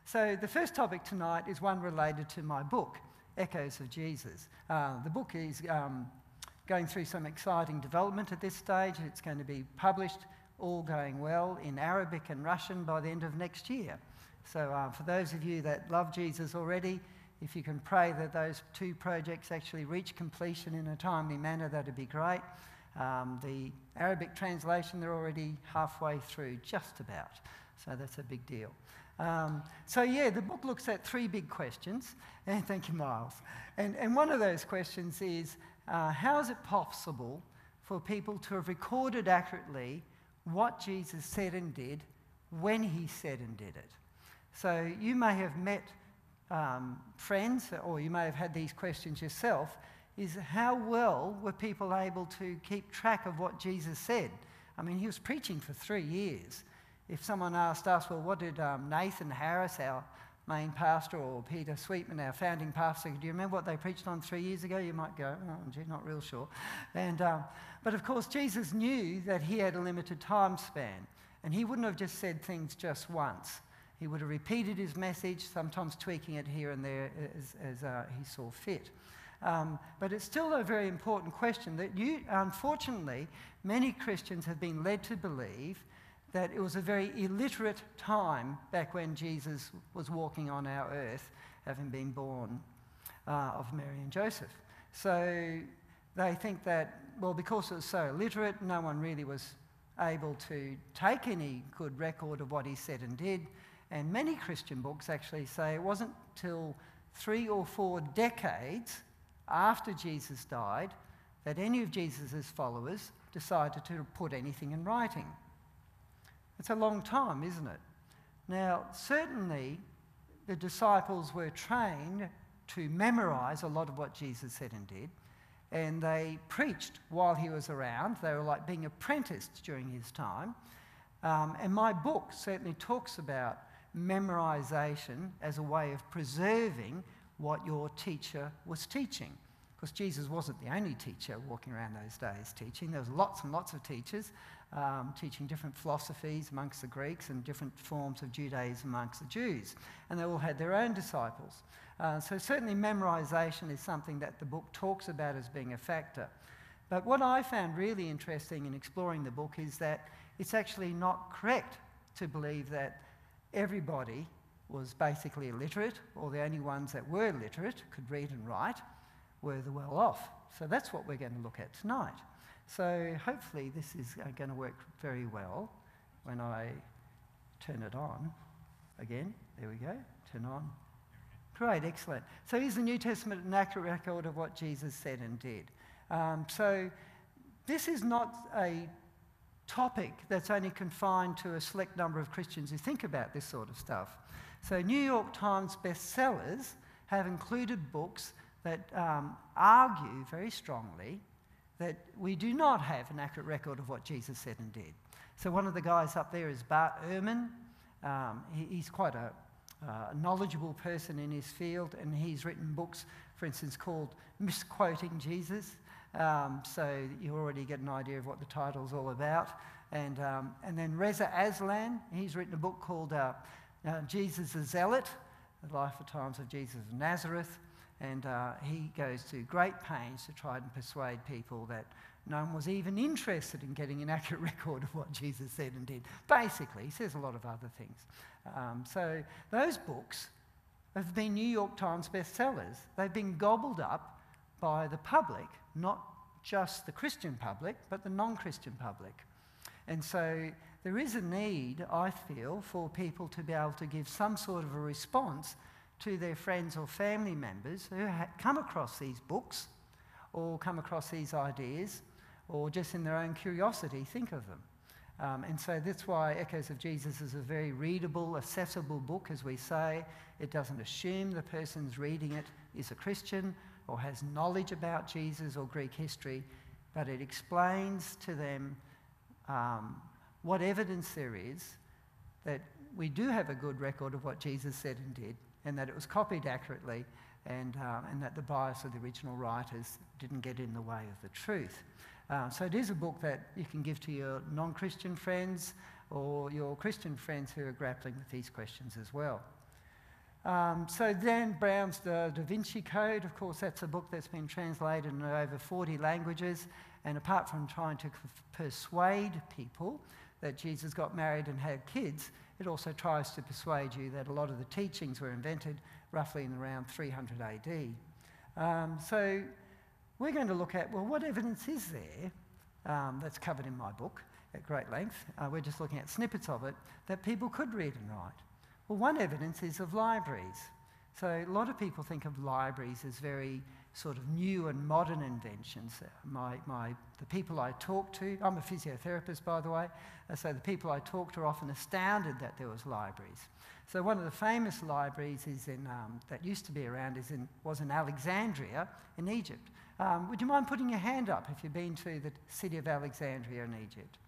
So the first topic tonight is one related to my book, Echoes of Jesus. The book is going through some exciting development at this stage. It's going to be published, all going well, in Arabic and Russian by the end of next year. So for those of you that love Jesus already, if you can pray that those two projects actually reach completion in a timely manner, that'd be great. The Arabic translation, they're already halfway through, just about. So that's a big deal. The book looks at three big questions. And thank you, Miles. And one of those questions is, how is it possible for people to have recorded accurately what Jesus said and did when he said and did it? So you may have met friends, or you may have had these questions yourself, is how well were people able to keep track of what Jesus said? I mean, he was preaching for 3 years. If someone asked us, well, what did Nathan Harris, our main pastor, or Peter Sweetman, our founding pastor, do you remember what they preached on 3 years ago? You might go, oh, gee, not real sure. But of course, Jesus knew that he had a limited time span, and he wouldn't have just said things just once. He would have repeated his message, sometimes tweaking it here and there as he saw fit. But it's still a very important question that unfortunately, many Christians have been led to believe that it was a very illiterate time back when Jesus was walking on our earth, having been born of Mary and Joseph. So they think that, well, because it was so illiterate, no one really was able to take any good record of what he said and did. And many Christian books actually say it wasn't till 3 or 4 decades after Jesus died that any of Jesus' followers decided to put anything in writing. It's a long time, isn't it? Now, certainly the disciples were trained to memorize a lot of what Jesus said and did, and they preached while he was around. They were like being apprenticed during his time. And my book certainly talks about memorization as a way of preserving what your teacher was teaching. Because Jesus wasn't the only teacher walking around those days teaching. There was lots and lots of teachers teaching different philosophies amongst the Greeks and different forms of Judaism amongst the Jews. And they all had their own disciples. So certainly memorization is something that the book talks about as being a factor. But what I found really interesting in exploring the book is that it's actually not correct to believe that everybody was basically illiterate, or the only ones that were literate, could read and write, were the well-off. So that's what we're going to look at tonight. So hopefully this is going to work very well when I turn it on again. There we go, turn on. Great, excellent. So here's the New Testament, an accurate record of what Jesus said and did. So this is not a topic that's only confined to a select number of Christians who think about this sort of stuff. So New York Times bestsellers have included books that argue very strongly that we do not have an accurate record of what Jesus said and did. So one of the guys up there is Bart Ehrman. He's quite a knowledgeable person in his field, and he's written books, for instance, called Misquoting Jesus. So you already get an idea of what the title's all about. And then Reza Aslan, he's written a book called Jesus the Zealot, The Life and Times of Jesus of Nazareth. And he goes to great pains to try and persuade people that no one was even interested in getting an accurate record of what Jesus said and did. Basically, he says a lot of other things. So those books have been New York Times bestsellers. They've been gobbled up by the public, not just the Christian public, but the non-Christian public. And so there is a need, I feel, for people to be able to give some sort of a response to their friends or family members who come across these books or come across these ideas, or just in their own curiosity think of them. And so that's why Echoes of Jesus is a very readable, accessible book, as we say. It doesn't assume the person's reading it is a Christian or has knowledge about Jesus or Greek history, but it explains to them what evidence there is that we do have a good record of what Jesus said and did, and that it was copied accurately, and that the bias of the original writers didn't get in the way of the truth. So it is a book that you can give to your non-Christian friends, or your Christian friends who are grappling with these questions as well. So Dan Brown's the Da Vinci Code, of course, that's a book that's been translated in over 40 languages, and apart from trying to persuade people that Jesus got married and had kids, it also tries to persuade you that a lot of the teachings were invented roughly in around 300 AD. So we're going to look at, well, what evidence is there that's covered in my book at great length? We're just looking at snippets of it, that people could read and write. Well, one evidence is of libraries. So a lot of people think of libraries as very sort of new and modern inventions. The people I talk to, I'm a physiotherapist by the way, so the people I talk to are often astounded that there was libraries. So one of the famous libraries is that used to be around was in Alexandria in Egypt. Would you mind putting your hand up if you've been to the city of Alexandria in Egypt?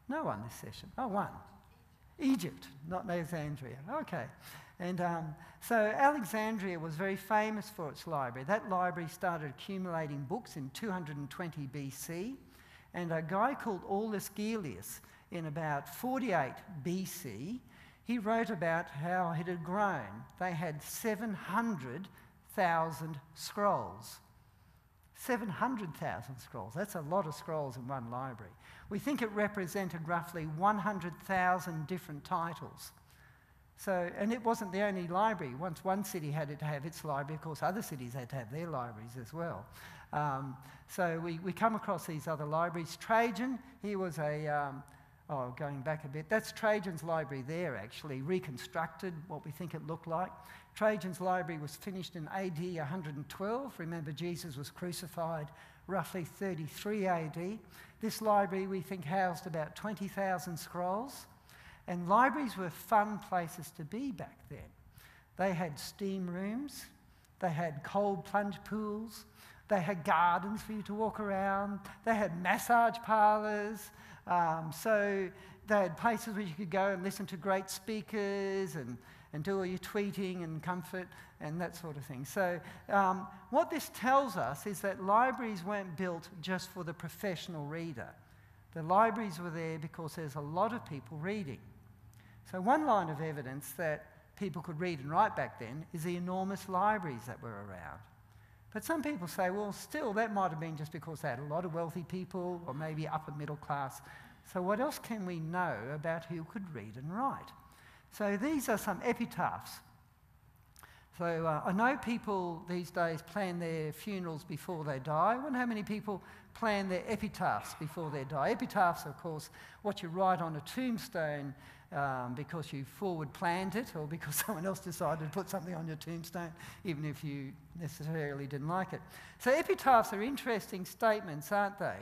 No one this session. Oh, one. Egypt, not Alexandria. Okay. And so Alexandria was very famous for its library. That library started accumulating books in 220 BC, and a guy called Aulus Gellius in about 48 BC, he wrote about how it had grown. They had 700,000 scrolls. 700,000 scrolls. That's a lot of scrolls in one library. We think it represented roughly 100,000 different titles. So, and it wasn't the only library. Once one city had to have its library, of course other cities had to have their libraries as well. So we come across these other libraries. Trajan, he was going back a bit, that's Trajan's library there actually, reconstructed what we think it looked like. Trajan's library was finished in AD 112. Remember, Jesus was crucified roughly 33 AD. This library, we think, housed about 20,000 scrolls. And libraries were fun places to be back then. They had steam rooms, they had cold plunge pools, they had gardens for you to walk around, they had massage parlours, so they had places where you could go and listen to great speakers and do all your tweeting and comfort and that sort of thing. So what this tells us is that libraries weren't built just for the professional reader. The libraries were there because there's a lot of people reading. So one line of evidence that people could read and write back then is the enormous libraries that were around. But some people say, well, still, that might have been just because they had a lot of wealthy people or maybe upper middle class. So what else can we know about who could read and write? So these are some epitaphs. So I know people these days plan their funerals before they die. I wonder how many people plan their epitaphs before they die. Epitaphs, of course, what you write on a tombstone because you forward planned it or because someone else decided to put something on your tombstone, even if you necessarily didn't like it. So epitaphs are interesting statements, aren't they?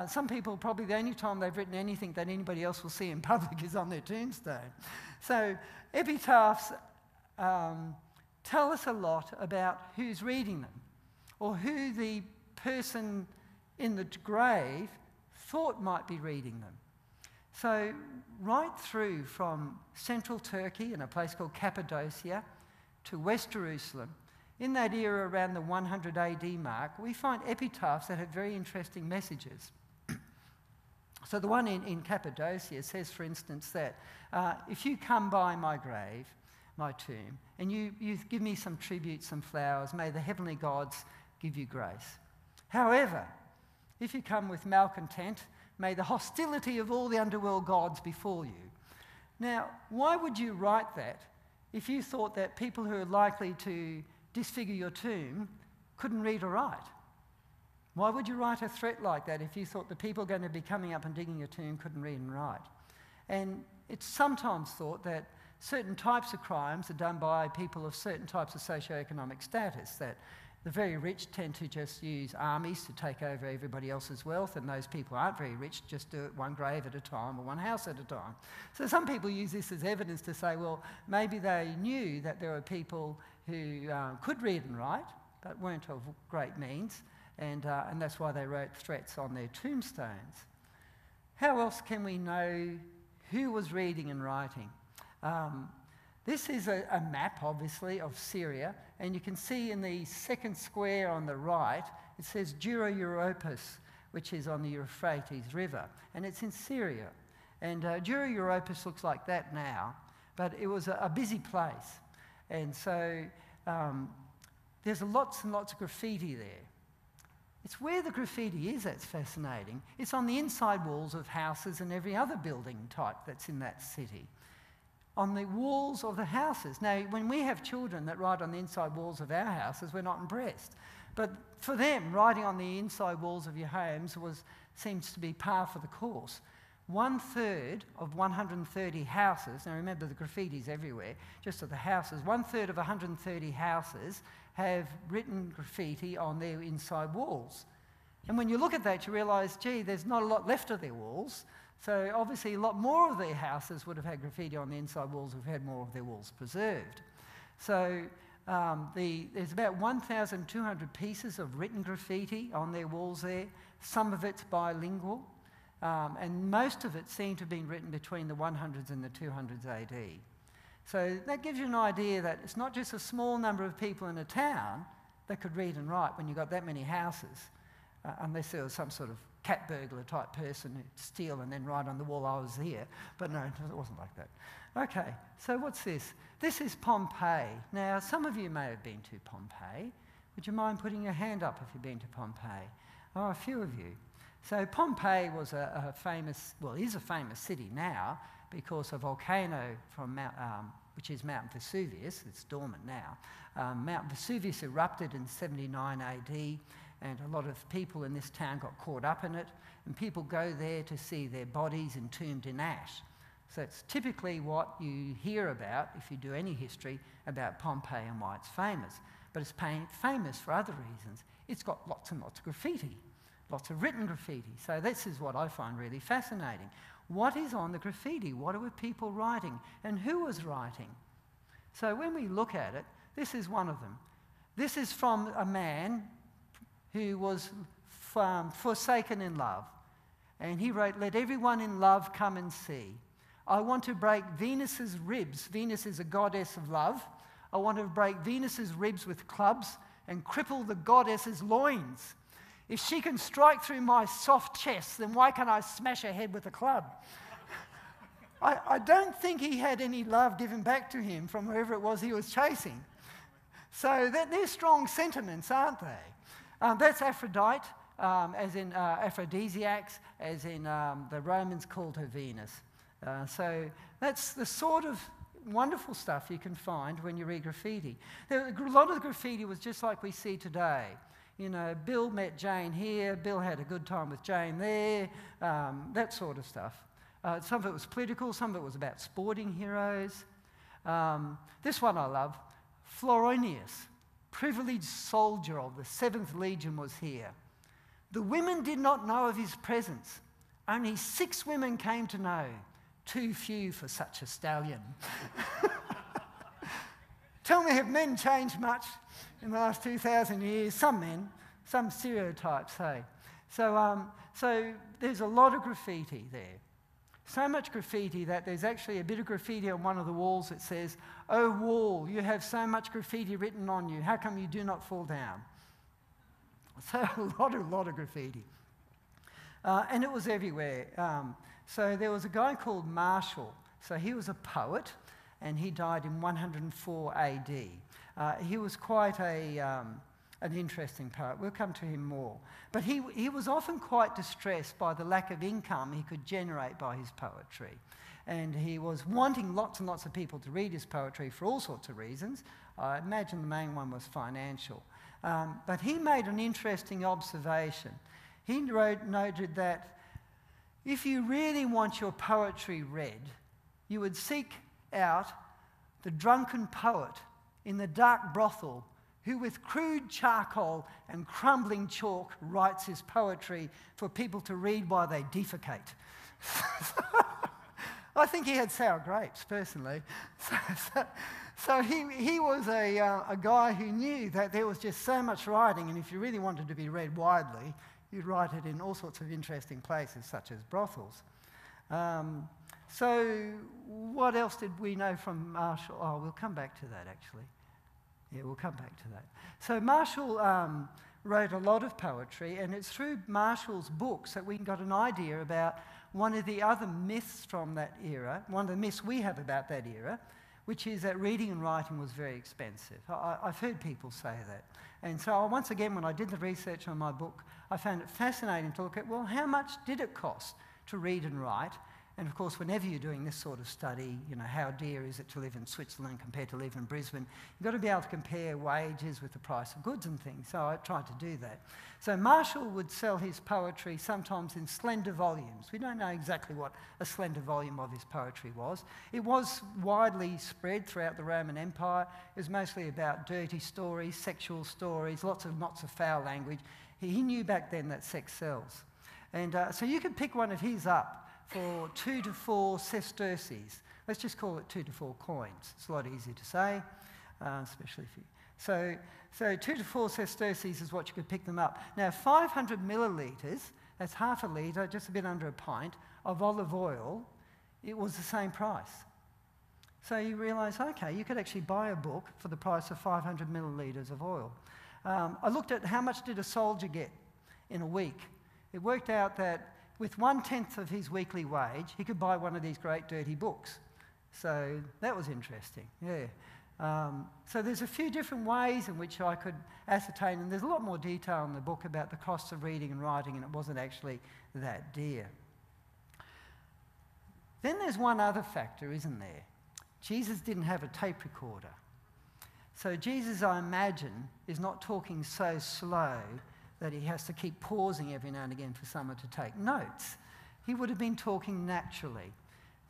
Some people, probably the only time they've written anything that anybody else will see in public is on their tombstone. So epitaphs tell us a lot about who's reading them or who the person in the grave thought might be reading them. So right through from central Turkey in a place called Cappadocia to West Jerusalem, in that era around the 100 AD mark, we find epitaphs that have very interesting messages. So the one in Cappadocia says, for instance, that if you come by my grave, my tomb, and you give me some tribute, some flowers, may the heavenly gods give you grace. However, if you come with malcontent, may the hostility of all the underworld gods befall you. Now, why would you write that if you thought that people who are likely to disfigure your tomb couldn't read or write? Why would you write a threat like that if you thought the people going to be coming up and digging your tomb couldn't read and write? And it's sometimes thought that certain types of crimes are done by people of certain types of socioeconomic status, that the very rich tend to just use armies to take over everybody else's wealth, and those people who aren't very rich just do it one grave at a time or one house at a time. So some people use this as evidence to say, well, maybe they knew that there were people who could read and write, but weren't of great means, and that's why they wrote threats on their tombstones. How else can we know who was reading and writing? This is a map, obviously, of Syria, and you can see in the second square on the right, it says Dura Europos, which is on the Euphrates River, and it's in Syria. And Jura Europos looks like that now, but it was a busy place. And so there's lots and lots of graffiti there. It's where the graffiti is that's fascinating. It's on the inside walls of houses and every other building type that's in that city. On the walls of the houses. Now, when we have children that write on the inside walls of our houses, we're not impressed. But for them, writing on the inside walls of your homes seems to be par for the course. 1/3 of 130 houses, now remember the graffiti's everywhere, just at the houses, 1/3 of 130 houses have written graffiti on their inside walls. And when you look at that, you realise, gee, there's not a lot left of their walls, so obviously a lot more of their houses would have had graffiti on the inside walls if had more of their walls preserved. So there's about 1,200 pieces of written graffiti on their walls there. Some of it's bilingual. And most of it seemed to have been written between the 100s and the 200s AD. So that gives you an idea that it's not just a small number of people in a town that could read and write when you've got that many houses, unless there was some sort of cat burglar type person who'd steal and then write on the wall, I was here. But no, it wasn't like that. Okay, so what's this? This is Pompeii. Now, some of you may have been to Pompeii. Would you mind putting your hand up if you've been to Pompeii? Oh, a few of you. So Pompeii was is a famous city now because a volcano from which is Mount Vesuvius. It's dormant now. Mount Vesuvius erupted in 79 AD, and a lot of people in this town got caught up in it, and people go there to see their bodies entombed in ash. So it's typically what you hear about if you do any history about Pompeii and why it's famous. But it's famous for other reasons. It's got lots and lots of graffiti. Lots of written graffiti. So this is what I find really fascinating. What is on the graffiti? What were people writing? And who was writing? So when we look at it, this is one of them. This is from a man who was forsaken in love. And he wrote, "Let everyone in love come and see. I want to break Venus's ribs." Venus is a goddess of love. "I want to break Venus's ribs with clubs and cripple the goddess's loins. If she can strike through my soft chest, then why can't I smash her head with a club?" I don't think he had any love given back to him from whoever it was he was chasing. So they're strong sentiments, aren't they? That's Aphrodite, as in aphrodisiacs, as in the Romans called her Venus. So that's the sort of wonderful stuff you can find when you read graffiti. A lot of the graffiti was just like we see today. You know, Bill met Jane here, Bill had a good time with Jane there, that sort of stuff. Some of it was political, some of it was about sporting heroes. This one I love, Floronius, privileged soldier of the 7th Legion, was here. The women did not know of his presence. Only 6 women came to know. Too few for such a stallion. Tell me, have men changed much in the last 2,000 years? Some men, some stereotypes, hey. So there's a lot of graffiti there. So much graffiti that there's actually a bit of graffiti on one of the walls that says, "Oh wall, you have so much graffiti written on you. How come you do not fall down?" So a lot of graffiti. And it was everywhere. So there was a guy called Martial. So he was a poet, and he died in 104 AD. He was quite an interesting poet. We'll come to him more. But he was often quite distressed by the lack of income he could generate by his poetry. And he was wanting lots and lots of people to read his poetry for all sorts of reasons. I imagine the main one was financial. But he made an interesting observation. He noted that if you really want your poetry read, you would seek out the drunken poet in the dark brothel who with crude charcoal and crumbling chalk writes his poetry for people to read while they defecate. I think he had sour grapes, personally. So he was a guy who knew that there was just so much writing, and if you really wanted to be read widely, you'd write it in all sorts of interesting places, such as brothels. So what else did we know from Martial? Oh, we'll come back to that, actually. Yeah, we'll come back to that. So Martial wrote a lot of poetry, and it's through Martial's books that we got an idea about one of the other myths from that era, one of the myths we have about that era, which is that reading and writing was very expensive. I've heard people say that. And so once again, when I did the research on my book, I found it fascinating to look at, well, how much did it cost to read and write? And of course, whenever you're doing this sort of study, you know, how dear is it to live in Switzerland compared to live in Brisbane? You've got to be able to compare wages with the price of goods and things. So I tried to do that. So Marshall would sell his poetry sometimes in slender volumes. We don't know exactly what a slender volume of his poetry was. It was widely spread throughout the Roman Empire. It was mostly about dirty stories, sexual stories, lots of foul language. He knew back then that sex sells. And so you could pick one of his up for 2 to 4 sesterces. Let's just call it 2 to 4 coins. It's a lot easier to say, especially if you... So 2 to 4 sesterces is what you could pick them up. Now, 500 millilitres, that's half a litre, just a bit under a pint, of olive oil, it was the same price. So you realise, okay, you could actually buy a book for the price of 500 millilitres of oil. I looked at how much did a soldier get in a week. It worked out that with 1/10 of his weekly wage, he could buy one of these great dirty books. So that was interesting, yeah. So there's a few different ways in which I could ascertain, and there's a lot more detail in the book about the costs of reading and writing, and it wasn't actually that dear. Then there's one other factor, isn't there? Jesus didn't have a tape recorder. So Jesus, I imagine, is not talking so slow that he has to keep pausing every now and again for someone to take notes. He would have been talking naturally.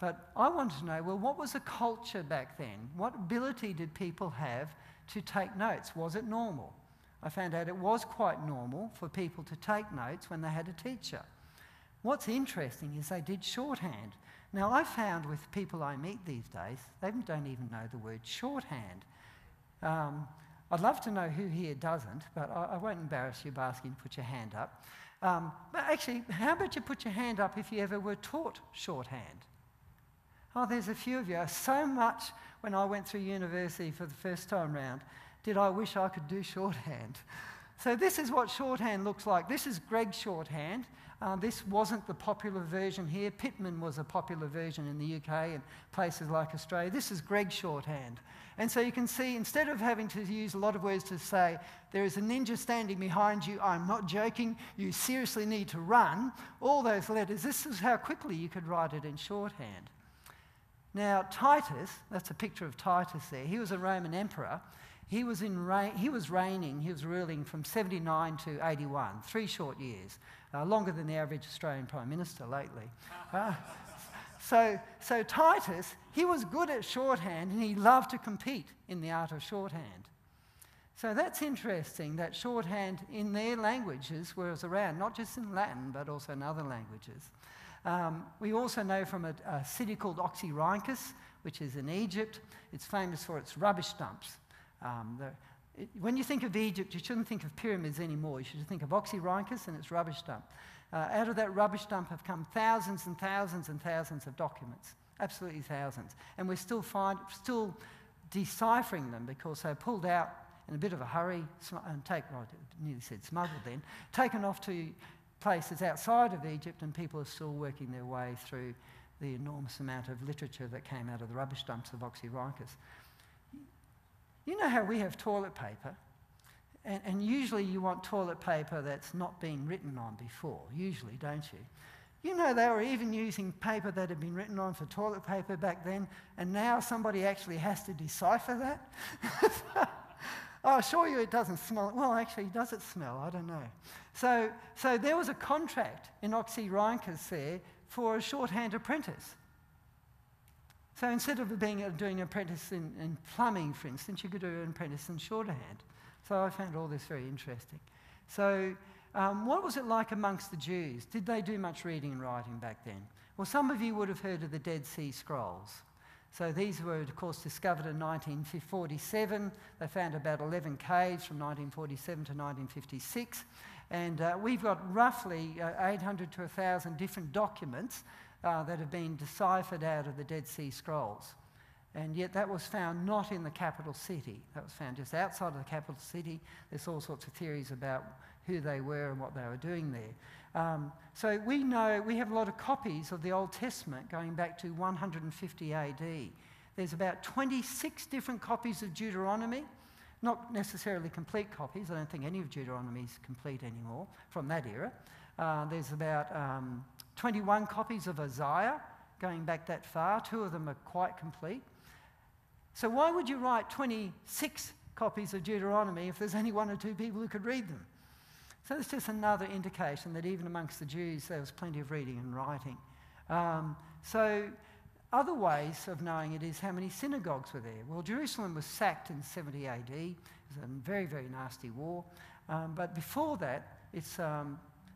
But I wanted to know, well, what was the culture back then? What ability did people have to take notes? Was it normal? I found out it was quite normal for people to take notes when they had a teacher. What's interesting is they did shorthand. Now, I found with people I meet these days, they don't even know the word shorthand. I'd love to know who here doesn't, but I won't embarrass you by asking you to put your hand up. But actually, how about you put your hand up if you ever were taught shorthand? Oh, there's a few of you. So much when I went through university for the first time round, did I wish I could do shorthand. So this is what shorthand looks like. This is Greg's shorthand. This wasn't the popular version here. Pitman was a popular version in the UK and places like Australia. This is Greg's shorthand. And so you can see, instead of having to use a lot of words to say, there is a ninja standing behind you, I'm not joking, you seriously need to run, all those letters, this is how quickly you could write it in shorthand. Now, Titus, that's a picture of Titus there, he was a Roman emperor. He was ruling from 79 to 81, 3 short years, longer than the average Australian Prime Minister lately. So Titus, he was good at shorthand and he loved to compete in the art of shorthand. So that's interesting that shorthand in their languages was around, not just in Latin, but also in other languages. We also know from a city called Oxyrhynchus, which is in Egypt. It's famous for its rubbish dumps. When you think of Egypt, you shouldn't think of pyramids anymore. You should think of Oxyrhynchus and its rubbish dump. Out of that rubbish dump have come thousands and thousands and thousands of documents, absolutely thousands. And we're still deciphering them because they're pulled out in a bit of a hurry and nearly said smuggled then, taken off to places outside of Egypt, and people are still working their way through the enormous amount of literature that came out of the rubbish dumps of Oxyrhynchus. You know how we have toilet paper, and usually you want toilet paper that's not been written on before, usually, don't you? You know they were even using paper that had been written on for toilet paper back then, and now somebody actually has to decipher that? I assure you it doesn't smell. Well, actually, does it smell? I don't know. So there was a contract in Oxyrhynchus there for a shorthand apprentice. So instead of doing an apprentice in plumbing, for instance, you could do an apprentice in shorthand. So I found all this very interesting. So what was it like amongst the Jews? Did they do much reading and writing back then? Well, some of you would have heard of the Dead Sea Scrolls. So these were, of course, discovered in 1947. They found about 11 caves from 1947 to 1956. And we've got roughly 800 to 1,000 different documents that have been deciphered out of the Dead Sea Scrolls. And yet that was found not in the capital city. That was found just outside of the capital city. There's all sorts of theories about who they were and what they were doing there. So we know we have a lot of copies of the Old Testament going back to 150 AD. There's about 26 different copies of Deuteronomy, not necessarily complete copies. I don't think any of Deuteronomy is complete anymore from that era. There's about 21 copies of Isaiah going back that far. 2 of them are quite complete. So why would you write 26 copies of Deuteronomy if there's only 1 or 2 people who could read them? So that's just another indication that even amongst the Jews there was plenty of reading and writing. So other ways of knowing it is how many synagogues were there. Well, Jerusalem was sacked in 70 AD. It was a very, very nasty war. But before that, it's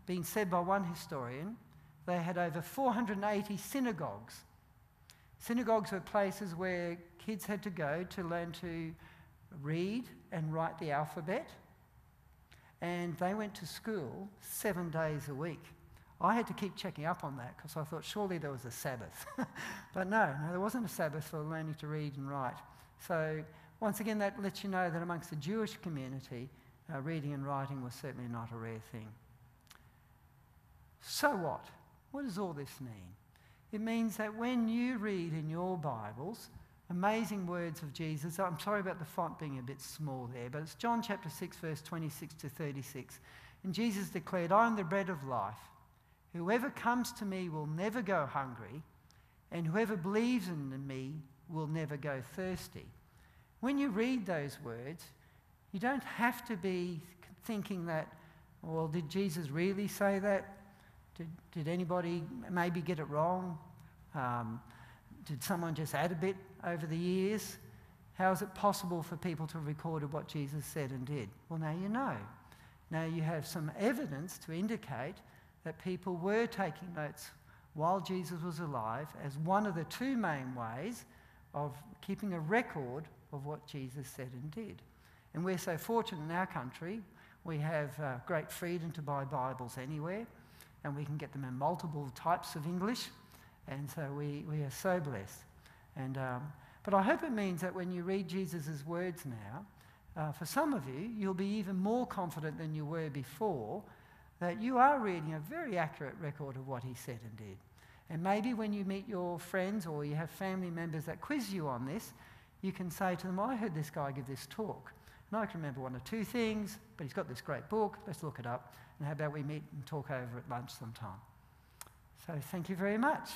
been said by one historian, they had over 480 synagogues. Synagogues were places where kids had to go to learn to read and write the alphabet. And they went to school 7 days a week. I had to keep checking up on that because I thought surely there was a Sabbath. But no, there wasn't a Sabbath for learning to read and write. So once again, that lets you know that amongst the Jewish community, reading and writing was certainly not a rare thing. So what? What does all this mean? It means that when you read in your Bibles amazing words of Jesus, I'm sorry about the font being a bit small there, but it's John chapter 6, verse 26 to 36. And Jesus declared, "I am the bread of life. Whoever comes to me will never go hungry, and whoever believes in me will never go thirsty." When you read those words, you don't have to be thinking that, well, did Jesus really say that? Did anybody maybe get it wrong? Did someone just add a bit over the years? How is it possible for people to have recorded what Jesus said and did? Well, now you know. Now you have some evidence to indicate that people were taking notes while Jesus was alive as one of the 2 main ways of keeping a record of what Jesus said and did. And we're so fortunate in our country, we have great freedom to buy Bibles anywhere, and we can get them in multiple types of English, and so we are so blessed. And but I hope it means that when you read Jesus' words now, for some of you, you'll be even more confident than you were before that you are reading a very accurate record of what he said and did. And maybe when you meet your friends or you have family members that quiz you on this, you can say to them, "I heard this guy give this talk, and I can remember 1 or 2 things, but he's got this great book, let's look it up, and how about we meet and talk over at lunch sometime." So thank you very much.